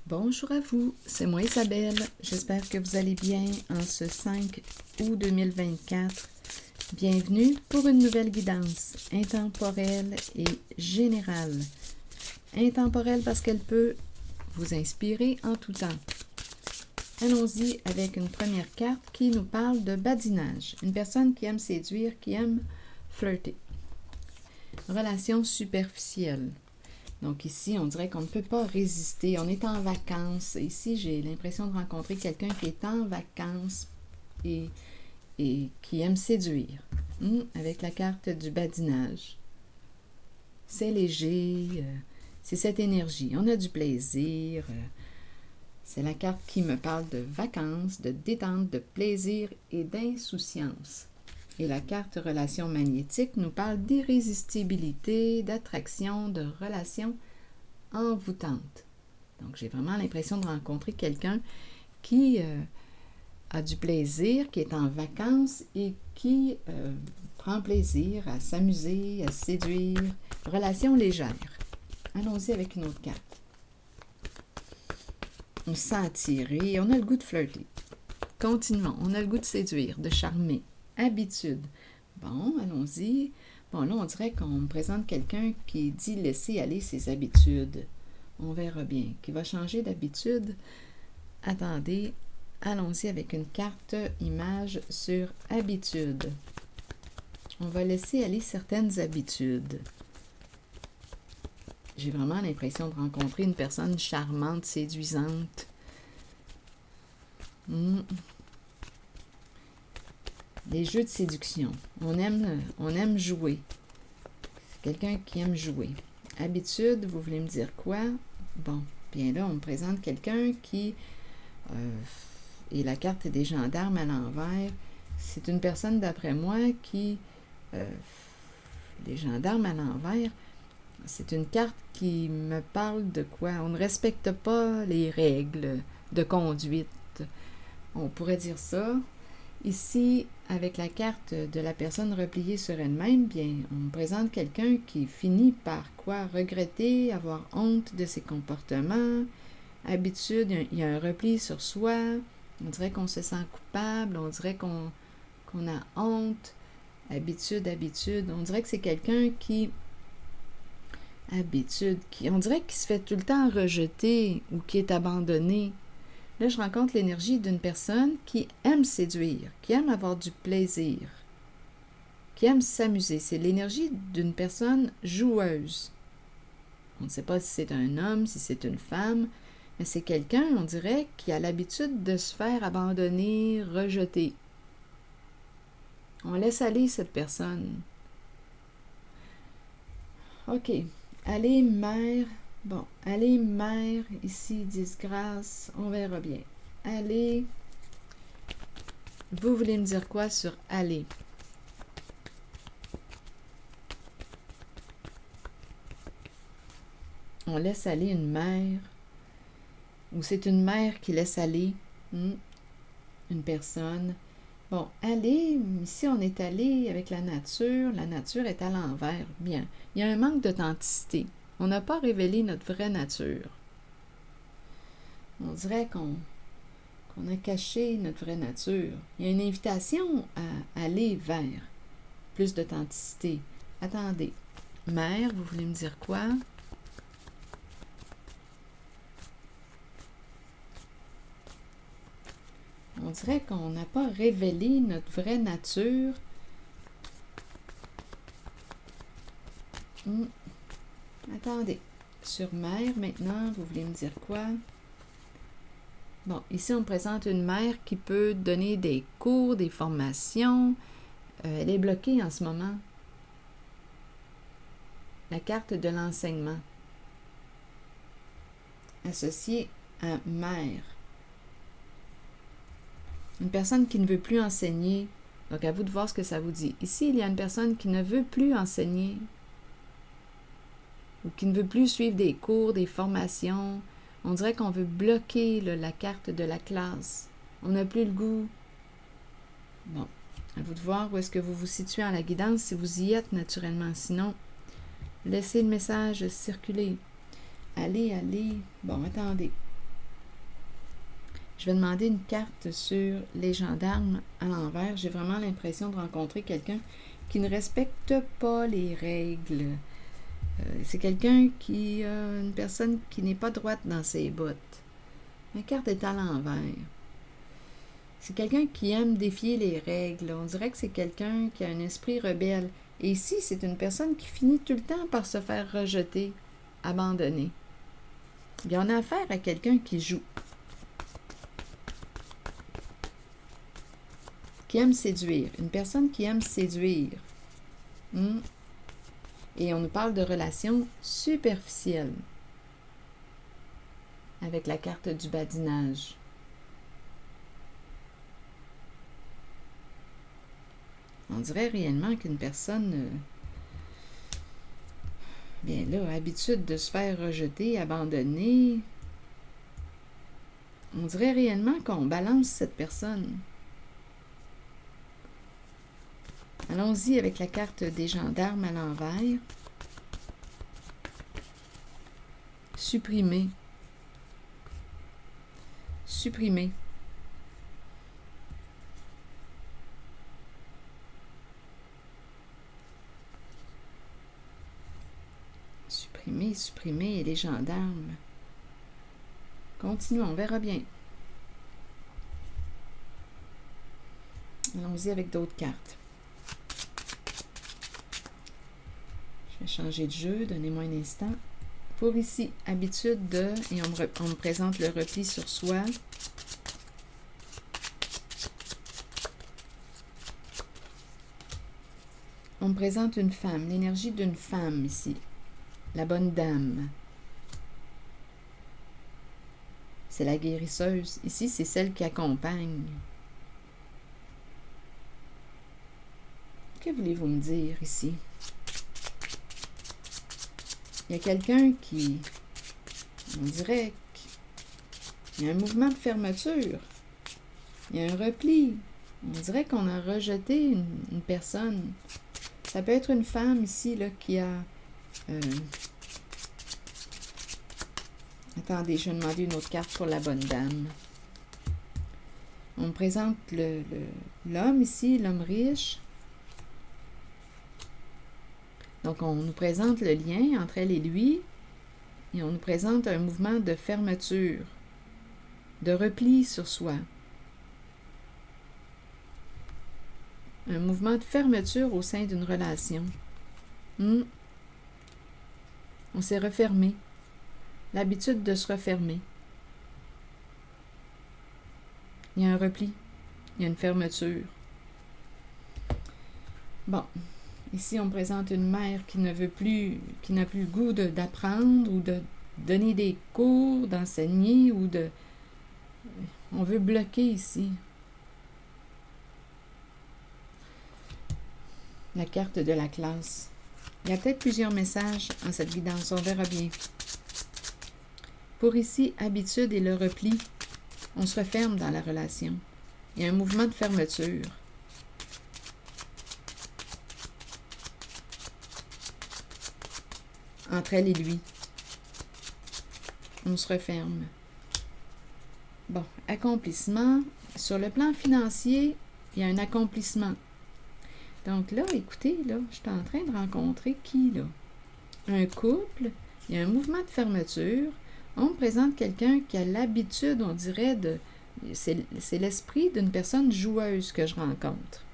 Bonjour à vous, c'est moi Isabelle. J'espère que vous allez bien en ce 5 août 2024. Bienvenue pour une nouvelle guidance intemporelle et générale. Intemporelle parce qu'elle peut vous inspirer en tout temps. Allons-y avec une première carte qui nous parle de badinage. Une personne qui aime séduire, qui aime flirter. Relation superficielle. Donc ici, on dirait qu'on ne peut pas résister. On est en vacances. Ici, j'ai l'impression de rencontrer quelqu'un qui est en vacances et qui aime séduire. Avec la carte du badinage. C'est léger, c'est cette énergie. On a du plaisir. C'est la carte qui me parle de vacances, de détente, de plaisir et d'insouciance. Et la carte relation magnétique nous parle d'irrésistibilité, d'attraction, de relation envoûtante. Donc, j'ai vraiment l'impression de rencontrer quelqu'un qui a du plaisir, qui est en vacances et qui prend plaisir à s'amuser, à séduire. Relation légère. Allons-y avec une autre carte. On se sent attiré, on a le goût de flirter. Continuons, on a le goût de séduire, de charmer. Habitude. Bon, allons-y. Bon, là, on dirait qu'on me présente quelqu'un qui dit laisser aller ses habitudes. On verra bien. Qui va changer d'habitude. Attendez, allons-y avec une carte image sur habitude. On va laisser aller certaines habitudes. J'ai vraiment l'impression de rencontrer une personne charmante, séduisante. Les jeux de séduction. On aime jouer. C'est quelqu'un qui aime jouer. Habitude, vous voulez me dire quoi? Bon, bien là, on me présente quelqu'un qui... et la carte des gendarmes à l'envers. C'est une personne, d'après moi, qui... les gendarmes à l'envers, c'est une carte qui me parle de quoi? On ne respecte pas les règles de conduite. On pourrait dire ça. Ici, avec la carte de la personne repliée sur elle-même, bien, on me présente quelqu'un qui finit par quoi? Regretter, avoir honte de ses comportements. Habitude, il y a un repli sur soi. On dirait qu'on se sent coupable, on dirait qu'on a honte. Habitude. On dirait que c'est quelqu'un qui... on dirait qu'il se fait tout le temps rejeter ou qui est abandonné. Là, je rencontre l'énergie d'une personne qui aime séduire, qui aime avoir du plaisir, qui aime s'amuser. C'est l'énergie d'une personne joueuse. On ne sait pas si c'est un homme, si c'est une femme, mais c'est quelqu'un, on dirait, qui a l'habitude de se faire abandonner, rejeter. On laisse aller cette personne. OK. Allez, mère. Bon, allez, mère, ici, disgrâce, on verra bien. Allez, vous voulez me dire quoi sur aller? On laisse aller une mère, ou c'est une mère qui laisse aller une personne. Bon, aller, ici on est allé avec la nature est à l'envers. Bien, il y a un manque d'authenticité. On n'a pas révélé notre vraie nature. On dirait qu'on a caché notre vraie nature. Il y a une invitation à aller vers plus d'authenticité. Attendez. Mère, vous voulez me dire quoi? On dirait qu'on n'a pas révélé notre vraie nature. Attendez. Sur mère, maintenant, vous voulez me dire quoi? Bon, ici, on me présente une mère qui peut donner des cours, des formations. Elle est bloquée en ce moment. La carte de l'enseignement. Associée à mère. Une personne qui ne veut plus enseigner. Donc, à vous de voir ce que ça vous dit. Ici, il y a une personne qui ne veut plus enseigner. Ou qui ne veut plus suivre des cours, des formations. On dirait qu'on veut bloquer la carte de la classe. On n'a plus le goût. Bon, à vous de voir où est-ce que vous vous situez en la guidance, si vous y êtes naturellement. Sinon, laissez le message circuler. Allez. Bon, attendez. Je vais demander une carte sur les gendarmes à l'envers. J'ai vraiment l'impression de rencontrer quelqu'un qui ne respecte pas les règles. C'est quelqu'un une personne qui n'est pas droite dans ses bottes. La carte est à l'envers. C'est quelqu'un qui aime défier les règles. On dirait que c'est quelqu'un qui a un esprit rebelle. Et ici, c'est une personne qui finit tout le temps par se faire rejeter, abandonner. Bien, on a affaire à quelqu'un qui joue. Qui aime séduire. Une personne qui aime séduire. Et on nous parle de relations superficielles. Avec la carte du badinage. On dirait réellement qu'une personne, bien là, a l'habitude de se faire rejeter, abandonner. On dirait réellement qu'on balance cette personne. Allons-y avec la carte des gendarmes à l'envers. Supprimer. Supprimer. Supprimer les gendarmes. Continuons, on verra bien. Allons-y avec d'autres cartes. Je vais changer de jeu, donnez-moi un instant. Pour ici, habitude de, et on me présente le repli sur soi. On me présente une femme, l'énergie d'une femme ici. La bonne dame. C'est la guérisseuse. Ici, c'est celle qui accompagne. Que voulez-vous me dire ici? Il y a quelqu'un qui, on dirait qu'il y a un mouvement de fermeture. Il y a un repli. On dirait qu'on a rejeté une personne. Ça peut être une femme ici là, qui a... Attendez, je vais demander une autre carte pour la bonne dame. On me présente l'homme ici, l'homme riche. Donc, on nous présente le lien entre elle et lui. Et on nous présente un mouvement de fermeture, de repli sur soi. Un mouvement de fermeture au sein d'une relation. On s'est refermé. L'habitude de se refermer. Il y a un repli. Il y a une fermeture. Bon. Ici, on présente une mère qui ne veut plus, qui n'a plus le goût d'apprendre ou de donner des cours, d'enseigner ou de... On veut bloquer ici. La carte de la classe. Il y a peut-être plusieurs messages en cette guidance. On verra bien. Pour ici, habitude et le repli, on se referme dans la relation. Il y a un mouvement de fermeture. Entre elle et lui. On se referme. Bon, accomplissement. Sur le plan financier, il y a un accomplissement. Donc là, écoutez, là, je suis en train de rencontrer qui, là? Un couple, il y a un mouvement de fermeture. On me présente quelqu'un qui a l'habitude, on dirait, de... C'est l'esprit d'une personne joueuse que je rencontre.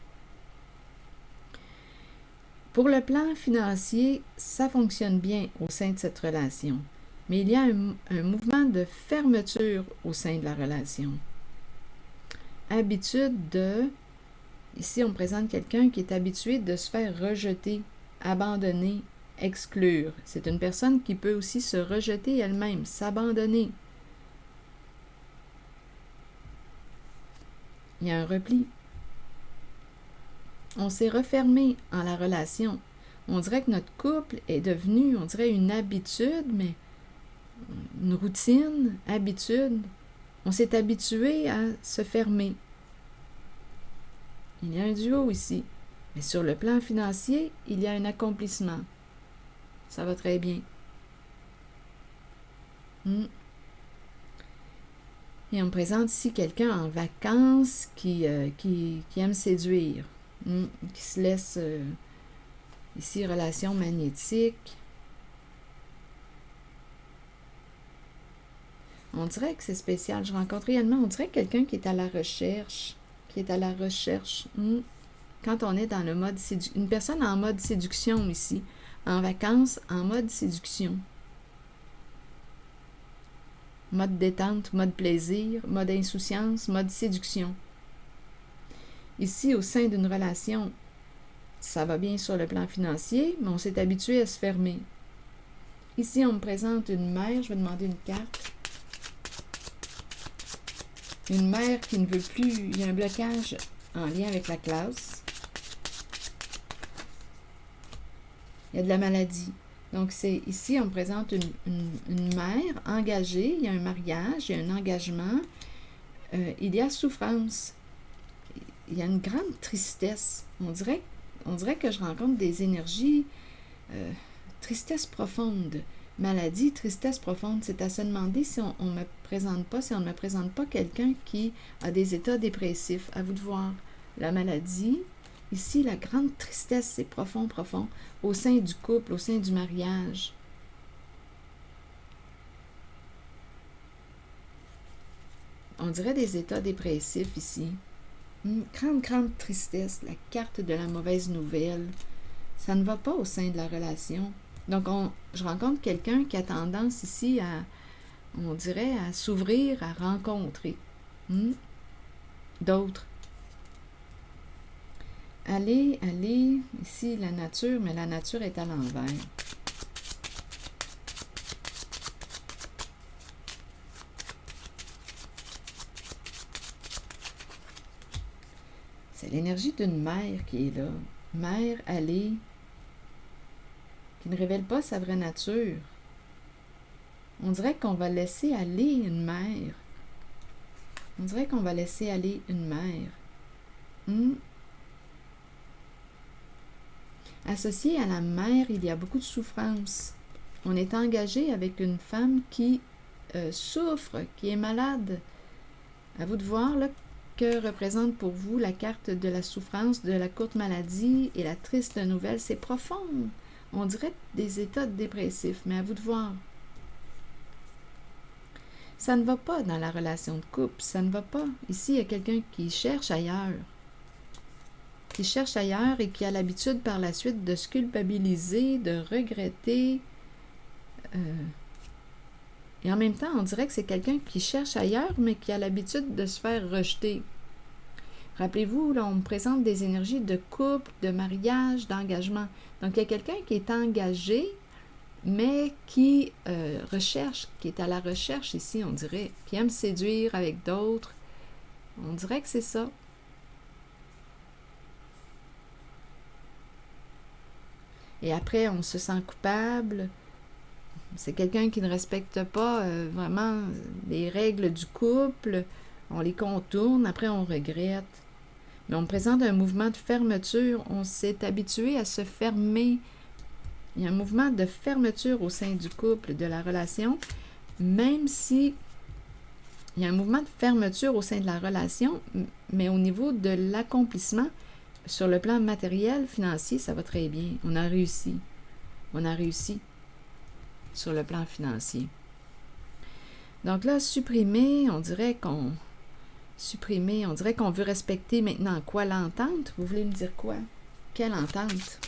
Pour le plan financier, ça fonctionne bien au sein de cette relation. Mais il y a un mouvement de fermeture au sein de la relation. Habitude de... Ici, on me présente quelqu'un qui est habitué de se faire rejeter, abandonner, exclure. C'est une personne qui peut aussi se rejeter elle-même, s'abandonner. Il y a un repli. On s'est refermé en la relation. On dirait que notre couple est devenu, on dirait une habitude, mais une routine, habitude. On s'est habitué à se fermer. Il y a un duo ici. Mais sur le plan financier, il y a un accomplissement. Ça va très bien. Et on me présente ici quelqu'un en vacances qui aime séduire, qui se laisse, ici, relation magnétique. On dirait que c'est spécial. Je rencontre réellement, on dirait quelqu'un qui est à la recherche, Quand on est dans le mode séduction, une personne en mode séduction ici, en vacances, en mode séduction. Mode détente, mode plaisir, mode insouciance, mode séduction. Ici, au sein d'une relation, ça va bien sur le plan financier, mais on s'est habitué à se fermer. Ici, on me présente une mère, je vais demander une carte. Une mère qui ne veut plus, il y a un blocage en lien avec la classe. Il y a de la maladie. Donc, ici, on me présente une mère engagée, il y a un mariage, il y a un engagement, il y a souffrance, il y a une grande tristesse. On dirait que je rencontre des énergies, tristesse profonde, maladie, tristesse profonde. C'est à se demander si on ne me présente pas quelqu'un qui a des états dépressifs. À vous de voir la maladie. Ici, la grande tristesse, c'est profond, au sein du couple, au sein du mariage. On dirait des états dépressifs ici. Grande tristesse, la carte de la mauvaise nouvelle. Ça ne va pas au sein de la relation. Donc, je rencontre quelqu'un qui a tendance ici on dirait, à s'ouvrir, à rencontrer d'autres. Allez, ici la nature, mais la nature est à l'envers. C'est l'énergie d'une mère qui est là. Mère, allez, qui ne révèle pas sa vraie nature. On dirait qu'on va laisser aller une mère. Associé à la mère, il y a beaucoup de souffrance. On est engagé avec une femme qui souffre, qui est malade. À vous de voir là, que représente pour vous la carte de la souffrance, de la courte maladie et la triste nouvelle. C'est profond. On dirait des états dépressifs, mais à vous de voir. Ça ne va pas dans la relation de couple, ça ne va pas. Ici, il y a quelqu'un qui cherche ailleurs. Et qui a l'habitude par la suite de se culpabiliser, de regretter. Et en même temps, on dirait que c'est quelqu'un qui cherche ailleurs, mais qui a l'habitude de se faire rejeter. Rappelez-vous, là, on me présente des énergies de couple, de mariage, d'engagement. Donc, il y a quelqu'un qui est engagé, mais qui recherche, qui est à la recherche ici, on dirait, qui aime séduire avec d'autres. On dirait que c'est ça. Et après, on se sent coupable. C'est quelqu'un qui ne respecte pas vraiment les règles du couple. On les contourne, après on regrette. Mais on présente un mouvement de fermeture. On s'est habitué à se fermer. Il y a un mouvement de fermeture au sein du couple, de la relation, même si il y a un mouvement de fermeture au sein de la relation, mais au niveau de l'accomplissement, sur le plan matériel, financier, ça va très bien. On a réussi. Sur le plan financier. Donc là, on dirait qu'on veut respecter maintenant quoi? L'entente? Vous voulez me dire quoi? Quelle entente?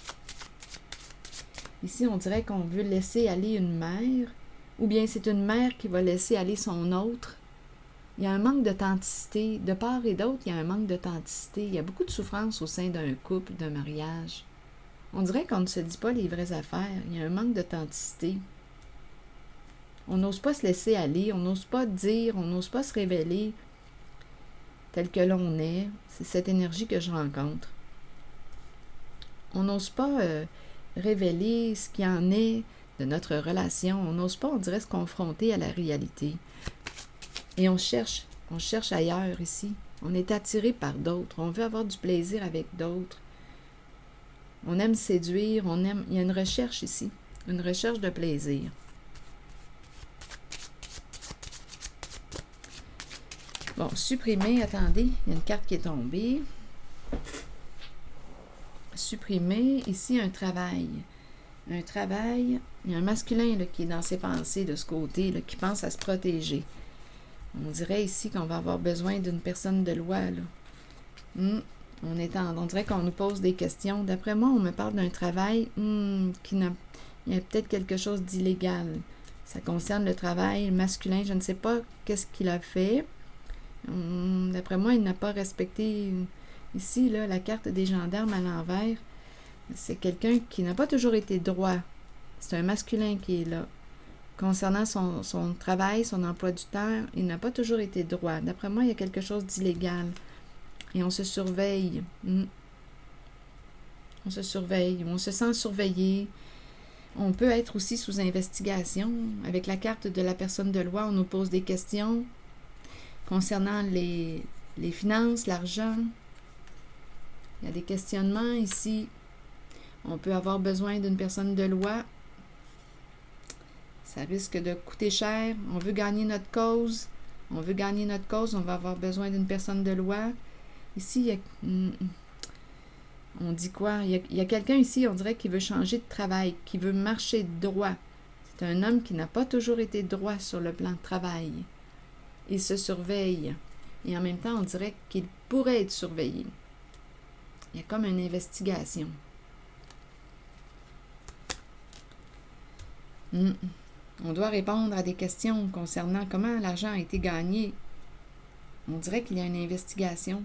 Ici, on dirait qu'on veut laisser aller une mère, ou bien c'est une mère qui va laisser aller son autre. Il y a un manque d'authenticité. De part et d'autre, il y a un manque d'authenticité. Il y a beaucoup de souffrance au sein d'un couple, d'un mariage. On dirait qu'on ne se dit pas les vraies affaires. Il y a un manque d'authenticité. On n'ose pas se laisser aller, on n'ose pas dire, on n'ose pas se révéler tel que l'on est. C'est cette énergie que je rencontre. On n'ose pas révéler ce qu'il en est de notre relation. On n'ose pas, on dirait, se confronter à la réalité. Et on cherche ailleurs ici. On est attiré par d'autres. On veut avoir du plaisir avec d'autres. On aime séduire, il y a une recherche ici, une recherche de plaisir. Bon, supprimer, attendez, il y a une carte qui est tombée. Supprimer, ici, un travail. Un travail, il y a un masculin là, qui est dans ses pensées de ce côté, là, qui pense à se protéger. On dirait ici qu'on va avoir besoin d'une personne de loi. Là. On dirait qu'on nous pose des questions. D'après moi, on me parle d'un travail qui n'a... Il y a peut-être quelque chose d'illégal. Ça concerne le travail masculin. Je ne sais pas qu'est-ce qu'il a fait. D'après moi, il n'a pas respecté... Ici, là, la carte des gendarmes à l'envers, c'est quelqu'un qui n'a pas toujours été droit. C'est un masculin qui est là. Concernant son travail, son emploi du temps, il n'a pas toujours été droit. D'après moi, il y a quelque chose d'illégal. Et on se surveille. On se surveille. On se sent surveillé. On peut être aussi sous investigation. Avec la carte de la personne de loi, on nous pose des questions concernant les finances, l'argent. Il y a des questionnements ici. On peut avoir besoin d'une personne de loi. Ça risque de coûter cher. On veut gagner notre cause. On veut gagner notre cause. On va avoir besoin d'une personne de loi. Ici, il y a... On dit quoi? Il y a quelqu'un ici, on dirait, qui veut changer de travail, qui veut marcher droit. C'est un homme qui n'a pas toujours été droit sur le plan de travail. Il se surveille. Et en même temps, on dirait qu'il pourrait être surveillé. Il y a comme une investigation. On doit répondre à des questions concernant comment l'argent a été gagné. On dirait qu'il y a une investigation.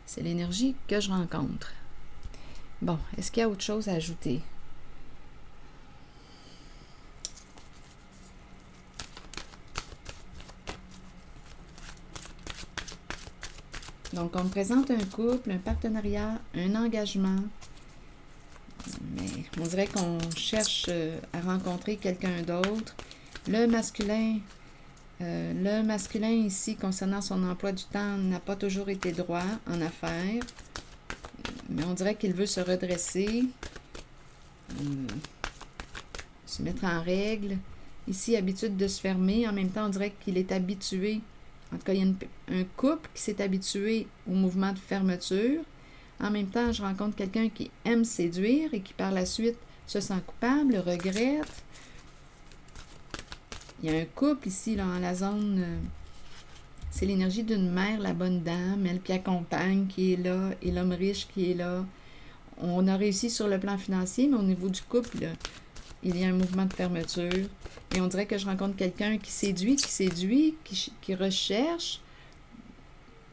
C'est l'énergie que je rencontre. Bon, est-ce qu'il y a autre chose à ajouter? Donc, on me présente un couple, un partenariat, un engagement. Mais on dirait qu'on cherche à rencontrer quelqu'un d'autre. Le masculin ici, concernant son emploi du temps, n'a pas toujours été droit en affaires. Mais on dirait qu'il veut se redresser, se mettre en règle. Ici, habitude de se fermer. En même temps, on dirait qu'il est habitué. En tout cas, il y a un couple qui s'est habitué au mouvement de fermeture. En même temps, je rencontre quelqu'un qui aime séduire et qui, par la suite, se sent coupable, regrette. Il y a un couple ici, là, dans la zone... c'est l'énergie d'une mère, la bonne dame, elle qui accompagne, qui est là, et l'homme riche qui est là. On a réussi sur le plan financier, mais au niveau du couple, là, il y a un mouvement de fermeture. Et on dirait que je rencontre quelqu'un qui séduit, qui recherche.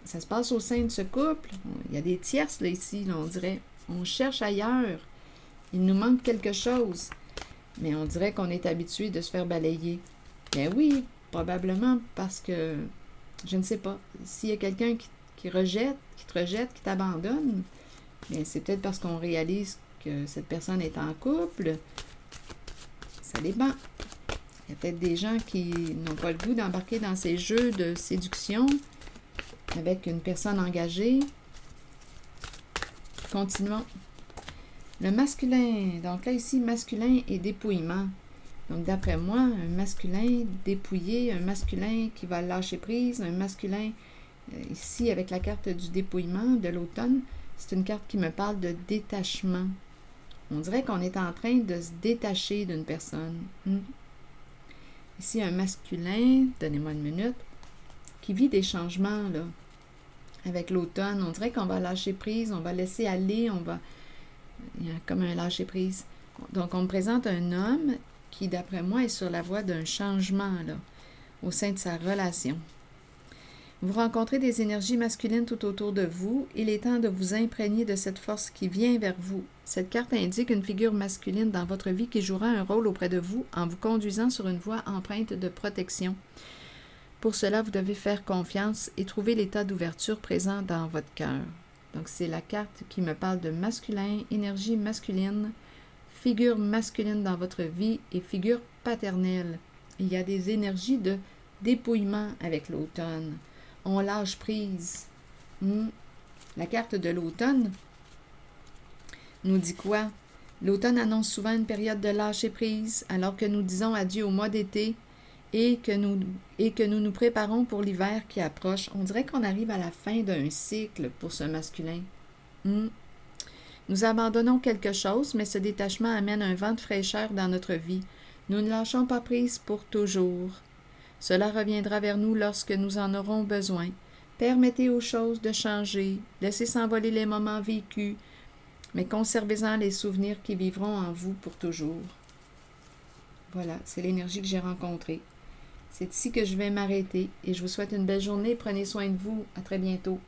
Ça se passe au sein de ce couple. Il y a des tierces, là, ici, là, on dirait. On cherche ailleurs. Il nous manque quelque chose. Mais on dirait qu'on est habitué de se faire balayer. Ben oui, probablement parce que, je ne sais pas, s'il y a quelqu'un qui te rejette, qui t'abandonne, bien c'est peut-être parce qu'on réalise que cette personne est en couple. Ça dépend. Il y a peut-être des gens qui n'ont pas le goût d'embarquer dans ces jeux de séduction avec une personne engagée. Continuons. Le masculin. Donc là, ici, masculin et dépouillement. Donc, d'après moi, un masculin dépouillé, un masculin qui va lâcher prise, un masculin, ici, avec la carte du dépouillement de l'automne, c'est une carte qui me parle de détachement. On dirait qu'on est en train de se détacher d'une personne. Ici, un masculin, donnez-moi une minute, qui vit des changements, là, avec l'automne. On dirait qu'on va lâcher prise, on va laisser aller, il y a comme un lâcher prise. Donc, on me présente un homme qui, d'après moi, est sur la voie d'un changement, là, au sein de sa relation. Vous rencontrez des énergies masculines tout autour de vous. Il est temps de vous imprégner de cette force qui vient vers vous. Cette carte indique une figure masculine dans votre vie qui jouera un rôle auprès de vous en vous conduisant sur une voie empreinte de protection. Pour cela, vous devez faire confiance et trouver l'état d'ouverture présent dans votre cœur. Donc, c'est la carte qui me parle de masculin, énergie masculine, figure masculine dans votre vie et figure paternelle. Il y a des énergies de dépouillement avec l'automne. On lâche prise. La carte de l'automne nous dit quoi? L'automne annonce souvent une période de lâcher prise, alors que nous disons adieu au mois d'été et que nous préparons pour l'hiver qui approche. On dirait qu'on arrive à la fin d'un cycle pour ce masculin. Nous abandonnons quelque chose, mais ce détachement amène un vent de fraîcheur dans notre vie. Nous ne lâchons pas prise pour toujours. Cela reviendra vers nous lorsque nous en aurons besoin. Permettez aux choses de changer, laissez s'envoler les moments vécus, mais conservez-en les souvenirs qui vivront en vous pour toujours. Voilà, c'est l'énergie que j'ai rencontrée. C'est ici que je vais m'arrêter et je vous souhaite une belle journée. Prenez soin de vous. À très bientôt.